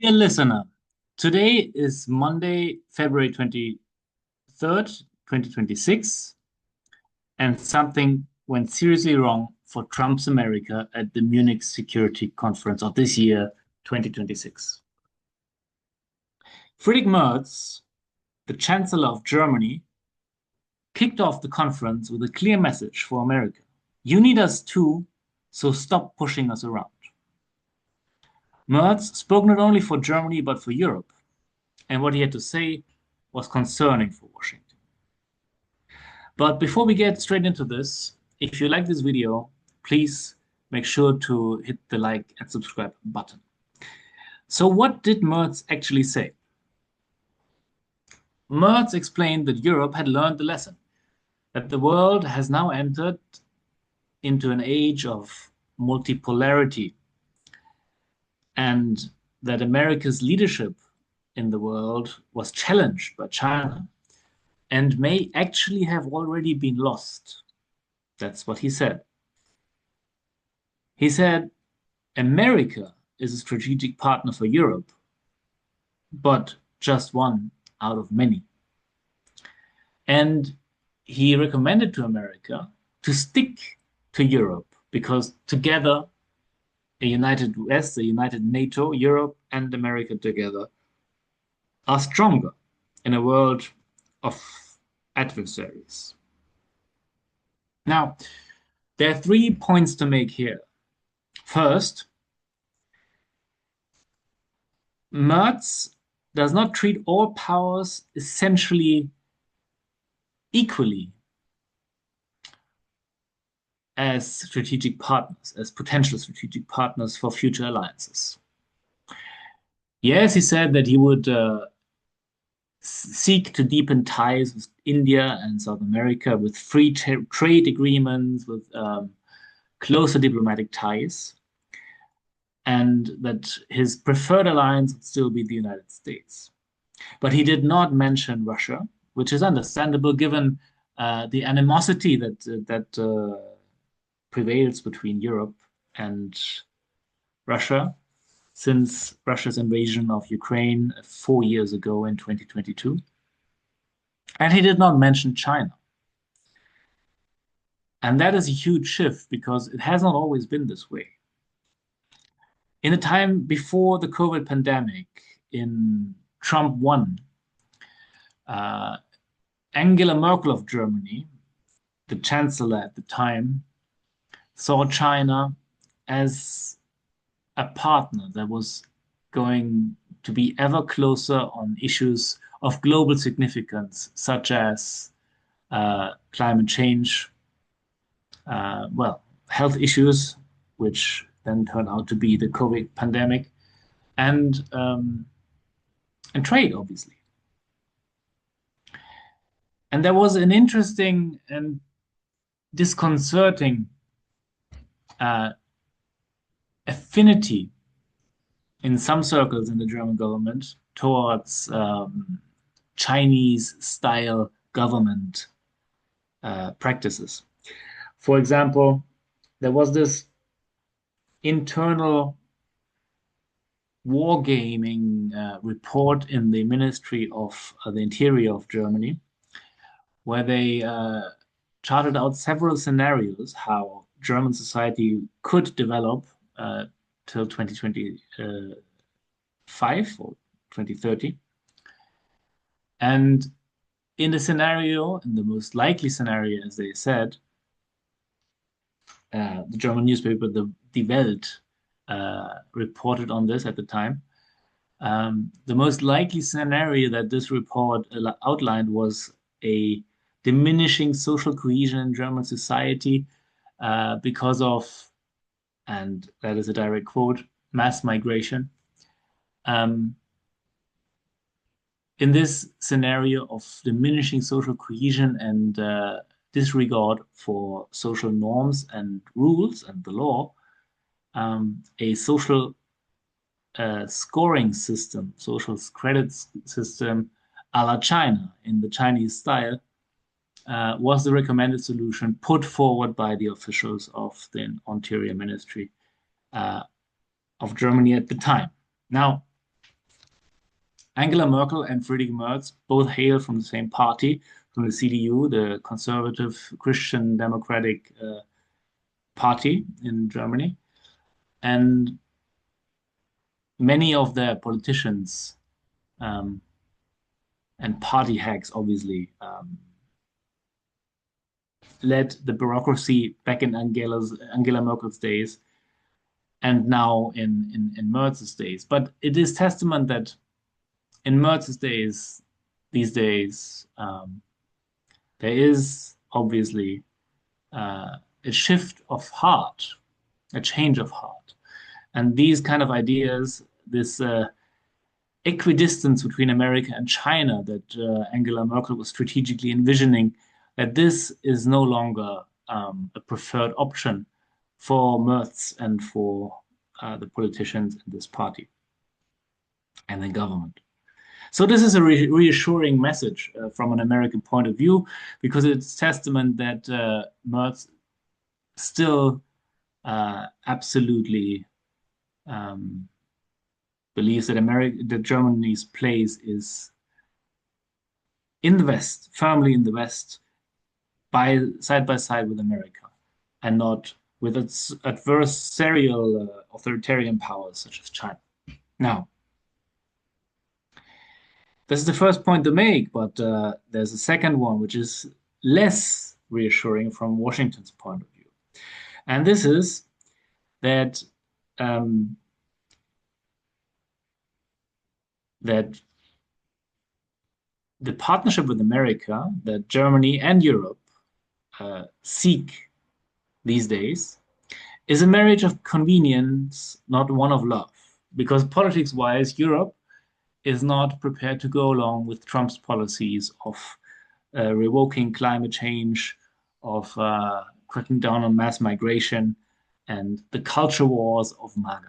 Dear listener, today is Monday, February 23rd, 2026, and something went seriously wrong for Trump's America at the Munich Security Conference of this year, 2026. Friedrich Merz, the Chancellor of Germany, kicked off the conference with a clear message for America. You need us too, so stop pushing us around. Merz spoke not only for Germany but for Europe, and what he had to say was concerning for Washington. But before we get straight into this, if you like this video, please make sure to hit the like and subscribe button. So what did Merz actually say? Merz explained that Europe had learned the lesson, that the world has now entered into an age of multipolarity, and that America's leadership in the world was challenged by China and may actually have already been lost. That's what he said. He said, America is a strategic partner for Europe, but just one out of many. And he recommended to America to stick to Europe because together, a united US, a united NATO, Europe, and America together are stronger in a world of adversaries. Now, there are 3 points to make here. First, Merz does not treat all powers essentially equally as strategic partners, as potential strategic partners for future alliances. Yes, he said that he would seek to deepen ties with India and South America with free trade agreements, with closer diplomatic ties, and that his preferred alliance would still be the United States. But he did not mention Russia, which is understandable given the animosity that prevails between Europe and Russia since Russia's invasion of Ukraine 4 years ago in 2022. And he did not mention China. And that is a huge shift because it has not always been this way. In the time before the COVID pandemic, in Trump 1, Angela Merkel of Germany, the chancellor at the time, saw China as a partner that was going to be ever closer on issues of global significance, such as climate change, health issues, which then turned out to be the COVID pandemic, and trade, obviously. And there was an interesting and disconcerting affinity in some circles in the German government towards Chinese-style government practices. For example, there was this internal wargaming report in the Ministry of the Interior of Germany, where they charted out several scenarios how German society could develop till 2025 or 2030. And in the scenario, in the most likely scenario, as they said, the German newspaper, Die Welt, reported on this at the time. The most likely scenario that this report outlined was a diminishing social cohesion in German society because of, and that is a direct quote, mass migration. In this scenario of diminishing social cohesion and disregard for social norms and rules and the law, a social scoring system, social credit system a la China in the Chinese style was the recommended solution put forward by the officials of the Interior Ministry of Germany at the time. Now, Angela Merkel and Friedrich Merz both hail from the same party, from the CDU, the Conservative Christian Democratic Party in Germany. And many of their politicians um, and party hacks, obviously, led the bureaucracy back in Angela Merkel's days and now in Merz's days. But it is testament that in Merz's days, these days, there is obviously a shift of heart, a change of heart. And these kind of ideas, this equidistance between America and China that Angela Merkel was strategically envisioning, that this is no longer a preferred option for Merz and for the politicians in this party and the government. So this is a reassuring message from an American point of view because it's testament that Merz still absolutely um, believes that that Germany's place is in the West, firmly in the West, by side with America, and not with its adversarial authoritarian powers such as China. Now, this is the first point to make, but there's a second one which is less reassuring from Washington's point of view, and this is that um, that the partnership with America that Germany and Europe seek these days is a marriage of convenience, not one of love. Because politics wise, Europe is not prepared to go along with Trump's policies of revoking climate change, of cracking down on mass migration, and the culture wars of MAGA.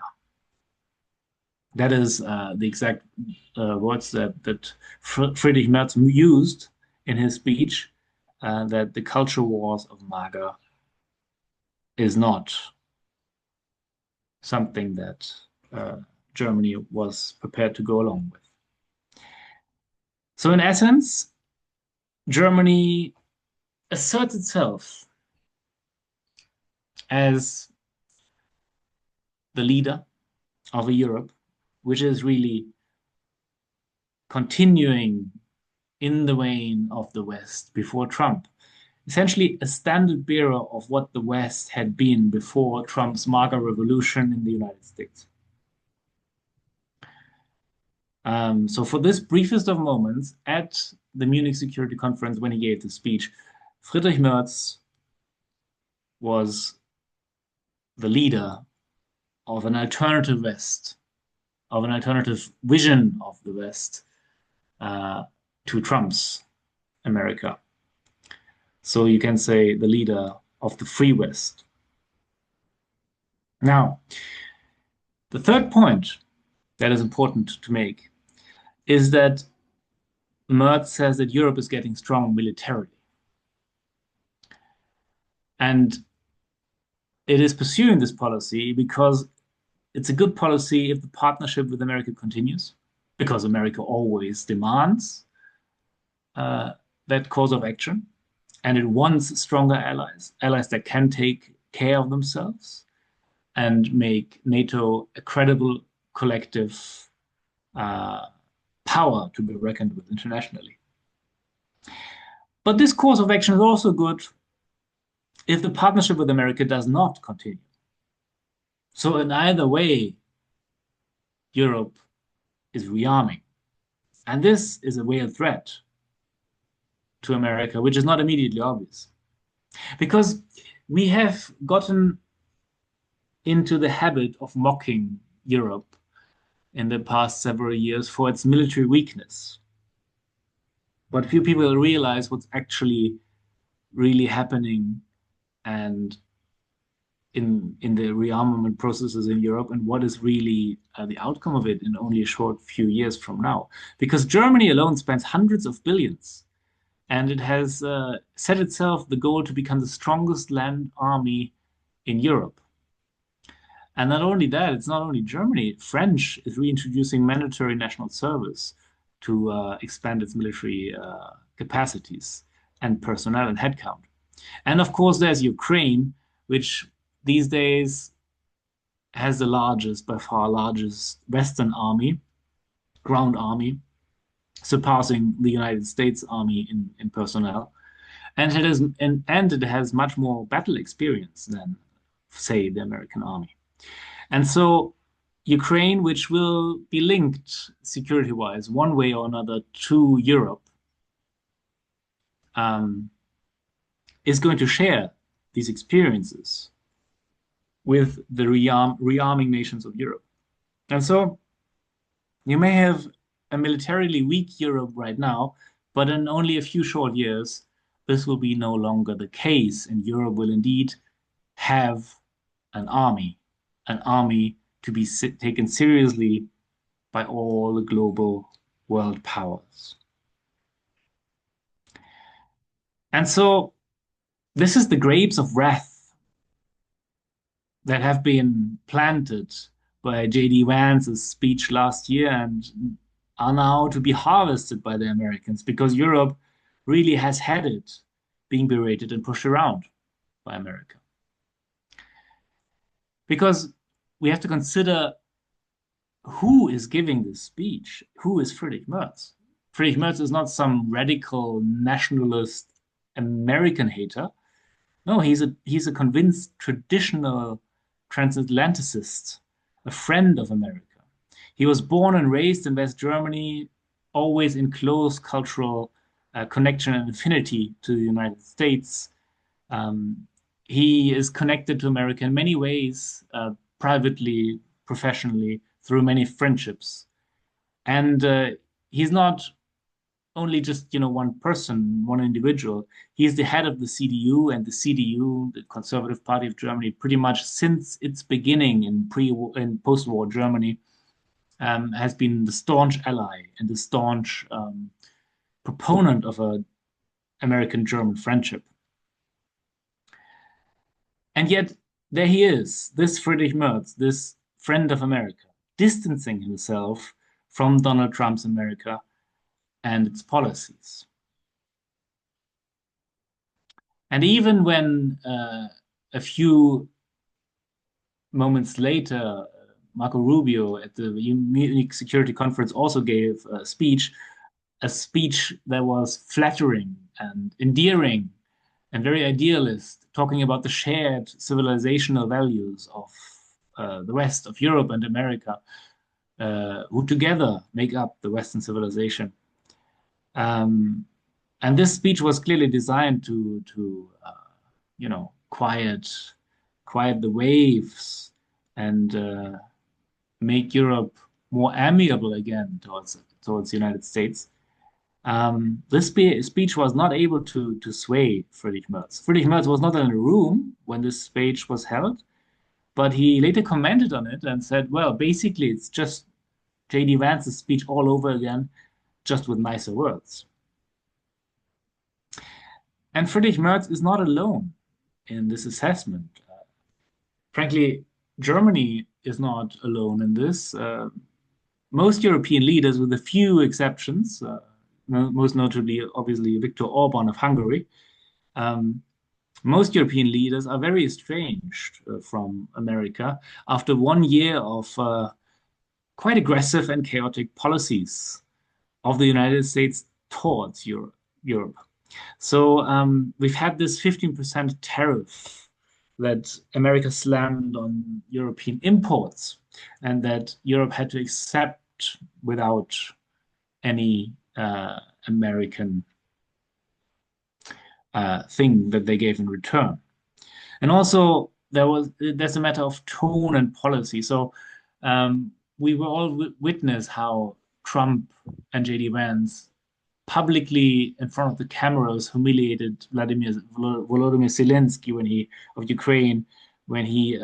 That is the exact words that Friedrich Merz used in his speech, that the culture wars of MAGA is not something that Germany was prepared to go along with. So, in essence, Germany asserts itself as the leader of a Europe, which is really continuing in the vein of the West before Trump. Essentially, a standard bearer of what the West had been before Trump's MAGA revolution in the United States. So, for this briefest of moments at the Munich Security Conference, when he gave the speech, Friedrich Merz was the leader of an alternative West, of an alternative vision of the West to Trump's America. So you can say the leader of the free West. Now, the third point that is important to make is that Merz says that Europe is getting strong militarily. And it is pursuing this policy because it's a good policy if the partnership with America continues, because America always demands that course of action, and it wants stronger allies, allies that can take care of themselves and make NATO a credible collective power to be reckoned with internationally. But this course of action is also good if the partnership with America does not continue. So, in either way, Europe is rearming. And this is a real threat to America, which is not immediately obvious. Because we have gotten into the habit of mocking Europe in the past several years for its military weakness. But few people realize what's actually really happening and in the rearmament processes in Europe and what is really the outcome of it in only a short few years from now. Because Germany alone spends hundreds of billions, and it has set itself the goal to become the strongest land army in Europe. And not only that, it's not only Germany. French is reintroducing mandatory national service. to expand its military capacities and personnel and headcount. And of course, there's Ukraine, which these days has the largest, by far largest Western army, ground army, surpassing the United States Army in personnel. And it has much more battle experience than, say, the American army. And so Ukraine, which will be linked security-wise one way or another to Europe, um, is going to share these experiences with the rearming nations of Europe. And so you may have a militarily weak Europe right now, but in only a few short years, this will be no longer the case, and Europe will indeed have an army to be taken seriously by all the global world powers. And so this is the grapes of wrath that have been planted by J.D. Vance's speech last year and are now to be harvested by the Americans because Europe really has had it being berated and pushed around by America. Because we have to consider who is giving this speech? Who is Friedrich Merz? Friedrich Merz is not some radical nationalist American hater. No, he's a convinced traditional transatlanticist, a friend of America. He was born and raised in West Germany, always in close cultural connection and affinity to the United States. Um, he is connected to America in many ways, privately, professionally, through many friendships. And he's not only just one person, one individual. He's the head of the CDU, and the CDU, the Conservative Party of Germany, pretty much since its beginning in post-war Germany, has been the staunch ally and the staunch proponent of a American-German friendship. And yet, there he is, this Friedrich Merz, this friend of America, distancing himself from Donald Trump's America and its policies. And even when a few moments later, Marco Rubio at the Munich Security Conference also gave a speech that was flattering and endearing and very idealist, talking about the shared civilizational values of the West, of Europe and America, who together make up the Western civilization. And this speech was clearly designed to quiet the waves and make Europe more amiable again towards the United States. This speech was not able to sway Friedrich Merz. Friedrich Merz was not in the room when this speech was held, but he later commented on it and said, well, basically, it's just J.D. Vance's speech all over again, just with nicer words. And Friedrich Merz is not alone in this assessment. Frankly, Germany is not alone in this. Most European leaders, with a few exceptions, most notably, obviously, Viktor Orban of Hungary, most European leaders are very estranged from America after 1 year of quite aggressive and chaotic policies of the United States towards Europe. So we've had this 15% tariff that America slammed on European imports and that Europe had to accept without any American thing that they gave in return. And also there's a matter of tone and policy. So we were all witness how Trump and J.D. Vance publicly in front of the cameras humiliated Volodymyr Zelensky of Ukraine when he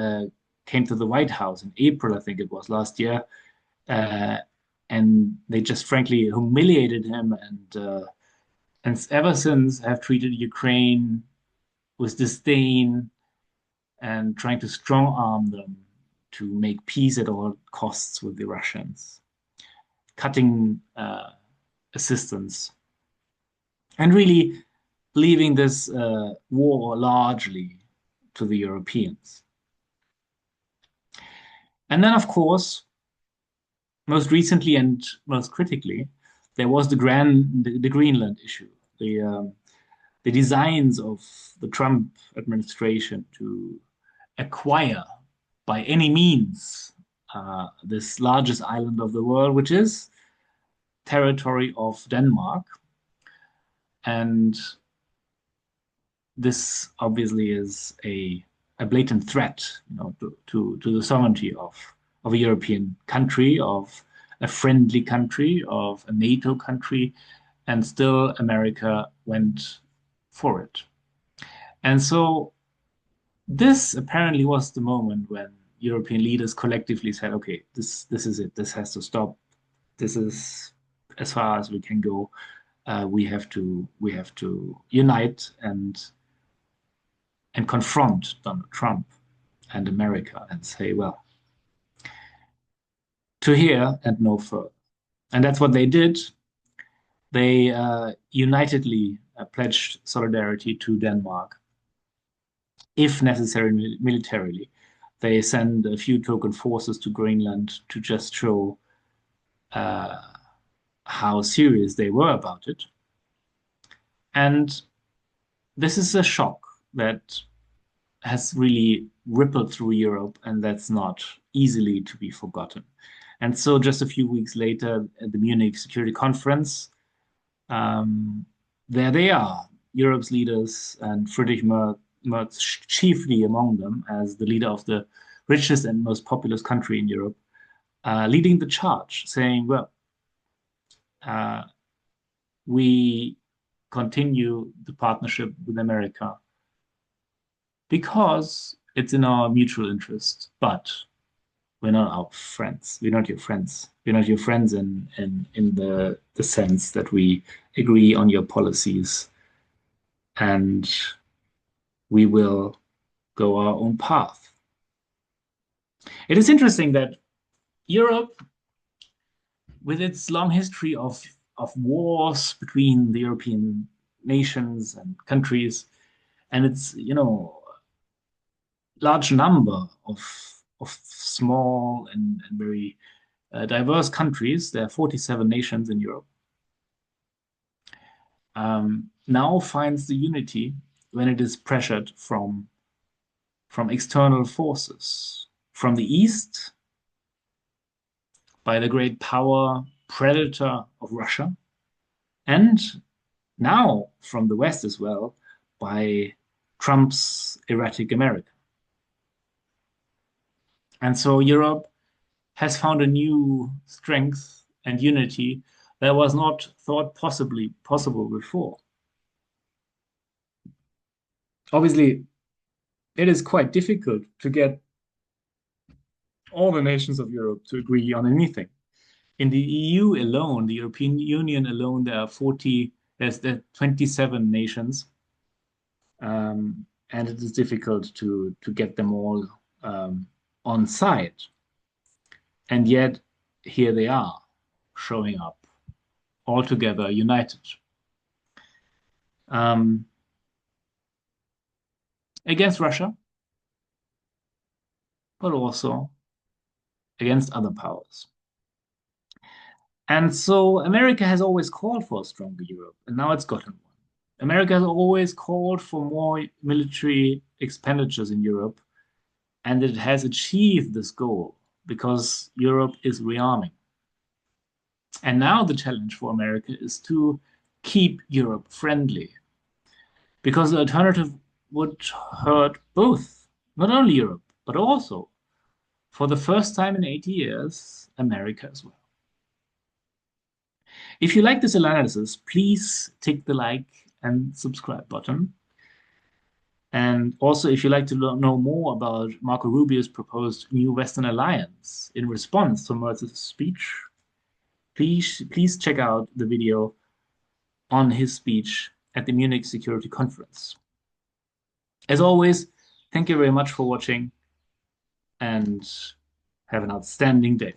came to the White House in April, I think it was last year, and they just frankly humiliated him and ever since have treated Ukraine with disdain and trying to strong arm them to make peace at all costs with the Russians, cutting assistance, and really leaving this war largely to the Europeans. And then, of course, most recently and most critically, there was the Greenland issue, the designs of the Trump administration to acquire by any means this largest island of the world, which is territory of Denmark. And this obviously is a blatant threat, to the sovereignty of a European country, of a friendly country, of a NATO country, and still America went for it. And so this apparently was the moment when European leaders collectively said, okay, this is it. This has to stop. This is as far as we can go. We have to unite and confront Donald Trump and America and say, well, to here and no further. And that's what they did. They unitedly pledged solidarity to Denmark, if necessary militarily. They send a few token forces to Greenland to just show uh, how serious they were about it. And this is a shock that has really rippled through Europe, and that's not easily to be forgotten. And so, just a few weeks later, at the Munich Security Conference, there they are, Europe's leaders, and Friedrich Merz chiefly among them, as the leader of the richest and most populous country in Europe, leading the charge, saying, well, uh, we continue the partnership with America because it's in our mutual interest, but we're not our friends. We're not your friends. We're not your friends in the sense that we agree on your policies and we will go our own path. It is interesting that Europe, with its long history of wars between the European nations and countries, and its large number of small and very diverse countries. There are 47 nations in Europe. Now finds the unity when it is pressured from external forces, from the east by the great power predator of Russia, and now from the west as well by Trump's erratic America. And so Europe has found a new strength and unity that was not thought possibly possible before. Obviously, it is quite difficult to get all the nations of Europe to agree on anything. In the EU alone, the European Union alone, there's 27 nations, and it is difficult to get them all on side. And yet, here they are, showing up, all together, united. Um, Against Russia, but also against other powers. And so America has always called for a stronger Europe, and now it's gotten one. America has always called for more military expenditures in Europe, and it has achieved this goal because Europe is rearming. And now the challenge for America is to keep Europe friendly, because the alternative would hurt both, not only Europe, but also, for the first time in 80 years, America as well. If you like this analysis, please tick the like and subscribe button. And also, if you'd like to know more about Marco Rubio's proposed new Western alliance in response to Merz's speech, please check out the video on his speech at the Munich Security Conference. As always, thank you very much for watching and have an outstanding day.